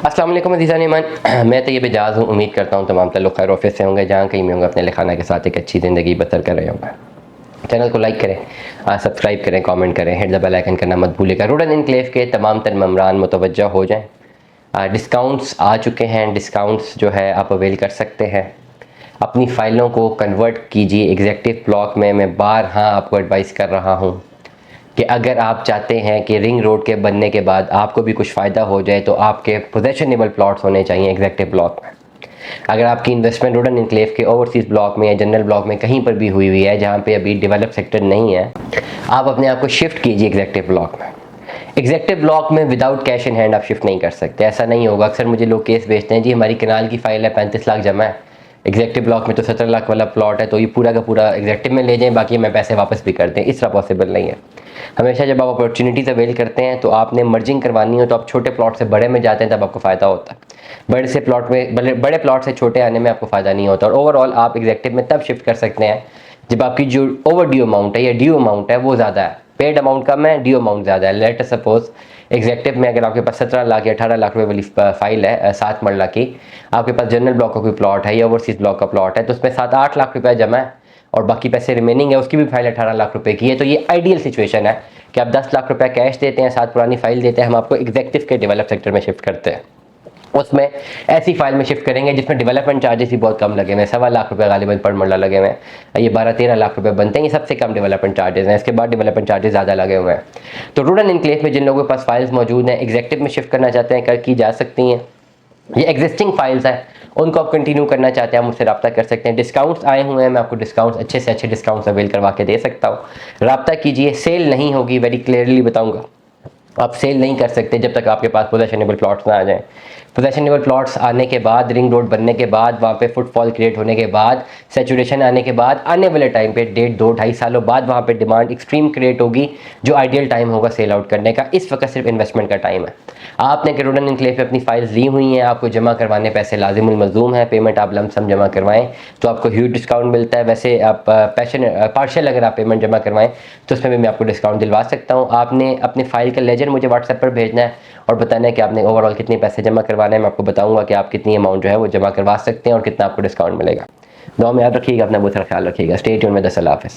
अस्सलाम वालेकुम अज़ीज़ान ईमान। मैं तैयब एजाज़ हूँ। उम्मीद करता हूँ तमाम ताल्लुक़ खैर ऑफिस से होंगे, जहाँ कहीं भी होंगे अपने लिखाना के साथ एक अच्छी ज़िंदगी बसर कर रहे होंगे। चैनल को लाइक करें, सब्सक्राइब करें, कमेंट करें, हिट द बेल आइकन करना मत भूलिएगा। रूडन इनक्लेव के तमाम तर ममरान मुतवज्जा हो जाएँ। डिस्काउंट्स आ चुके हैं, डिस्काउंट्स जो है आप अवेल कर सकते हैं। अपनी फ़ाइलों को कन्वर्ट कीजिए एग्जेक्टिव ब्लॉक में। मैं बारहा आपको एडवाइस कर रहा हूँ कि अगर आप चाहते हैं कि रिंग रोड के बनने के बाद आपको भी कुछ फ़ायदा हो जाए तो आपके पोजेशनेबल प्लॉट्स होने चाहिए एग्जेक्टिव ब्लॉक में। अगर आपकी इन्वेस्टमेंट रूडन इनक्लेव के ओवरसीज़ ब्लॉक में या जनरल ब्लॉक में कहीं पर भी हुई हुई है जहाँ पे अभी डेवलप सेक्टर नहीं है, आप अपने आप को शिफ्ट कीजिए एग्जेक्टिव ब्लॉक में। एग्जेक्टिव ब्लॉक में विदाउट कैश इन हैंड आप शिफ्ट नहीं कर सकते, ऐसा नहीं होगा। अक्सर मुझे लोग केस भेजते हैं, जी हमारी कनाल की फ़ाइल है 35 लाख जमा है, एग्जेक्टिव ब्लॉक में तो 17 लाख वाला प्लॉट है, तो ये पूरा का पूरा एग्जेक्टिव में ले जाएं, बाकी हमें पैसे वापस भी कर दें। इस तरह पॉसिबल नहीं है। हमेशा जब आप अपॉर्चुनिटीज़ अवेल करते हैं तो आपने मर्जिंग करवानी हो तो आप छोटे प्लॉट से बड़े में जाते हैं, तब आपको फ़ायदा होता है। बड़े से प्लॉट में बड़े प्लॉट से छोटे आने में आपको फ़ायदा नहीं होता। और ओवरऑल आप एग्जेक्टिव में तब शिफ्ट कर सकते हैं जब आपकी जो ओवर ड्यू अमाउंट है या ड्यू अमाउंट है वो ज़्यादा है, पेड अमाउंट कम है, ड्यू अमाउंट ज़्यादा है। लेट सपोज एग्जेक्टिव में अगर आपके पास 17 लाख या 18 लाख रुपए वाली फाइल है 7 मरला की, आपके पास जनरल ब्लॉक का कोई प्लॉट है या ओवरसीज ब्लॉक का प्लॉट है, तो उसमें 7-8 लाख रुपया जमा है और बाकी पैसे रिमेनिंग है, उसकी भी फाइल 18 लाख रुपए की है। तो ये आइडियल सिचुएशन है कि आप 10 लाख रुपया कैश देते हैं, साथ पुरानी फाइल देते हैं, हम आपको एग्जेक्टिव के डेवलप सेक्टर में शिफ्ट करते हैं। उसमें ऐसी फाइल में शिफ्ट करेंगे जिसमें डेवलपमेंट चार्जेस भी बहुत कम लगे हुए हैं। 1.25 लाख रुपए गालिबन पर मरला लगे हुए हैं। ये 12-13 लाख रुपए बनते हैं, ये सबसे कम डेवलपमेंट चार्जेस हैं। इसके बाद डेवलपमेंट चार्जेस ज़्यादा लगे हुए हैं। तो रूडन इनक्लेव में जिन लोगों के पास फाइल्स मौजूद हैं, एग्जेक्टिव में शिफ्ट करना चाहते हैं, कर की जा सकती हैं। ये एग्जिस्टिंग फाइल्स हैं, उनको आप कंटिन्यू करना चाहते हैं, आप मुझसे रब्ता कर सकते हैं। डिस्काउंट्स आए हुए हैं, मैं आपको डिस्काउंट्स अच्छे से अच्छे डिस्काउंट्स अवेल करवा के दे सकता हूँ। रब्ता कीजिए। सेल नहीं होगी, वेरी क्लियरली बताऊँगा। आप सेल नहीं कर सकते जब तक आपके पास पोजेशनेबल प्लॉट्स ना आ जाएं। पोजेशनेबल प्लॉट्स आने के बाद, रिंग रोड बनने के बाद, वहाँ पे फुटफॉल क्रिएट होने के बाद, सैचुरेशन आने के बाद, आने वाले टाइम पे 1.5-2-2.5 सालों बाद वहाँ पे डिमांड एक्सट्रीम क्रिएट होगी, जो आइडियल टाइम होगा सेल आउट करने का। इस वक्त सिर्फ इन्वेस्टमेंट का टाइम है। आपने रूडन इनक्लेव पे अपनी फाइल्स ली हुई हैं, आपको जमा करवाने पैसे लाजिमुल मज़लूम है। पेमेंट आप लमसम जमा करवाएं तो आपको ह्यूज डिस्काउंट मिलता है। वैसे आप पार्शियल अगर आप पेमेंट जमा करवाएं तो उसमें भी मैं आपको डिस्काउंट दिलवा सकता हूँ। आपने अपनी फाइल का लेजर मुझे व्हाट्सएप पर भेजना है और बताना है कि आपने ओवरऑल कितने पैसे जमा करवाने हैं। मैं आपको बताऊंगा कि आप कितनी अमाउंट जो है वो जमा करवा सकते हैं और कितना आपको डिस्काउंट मिलेगा। दुआ में याद रखिएगा, अपना बहुत सारा ख्याल रखिएगा। स्टे ट्यून में। अल्लाह हाफ़िज़।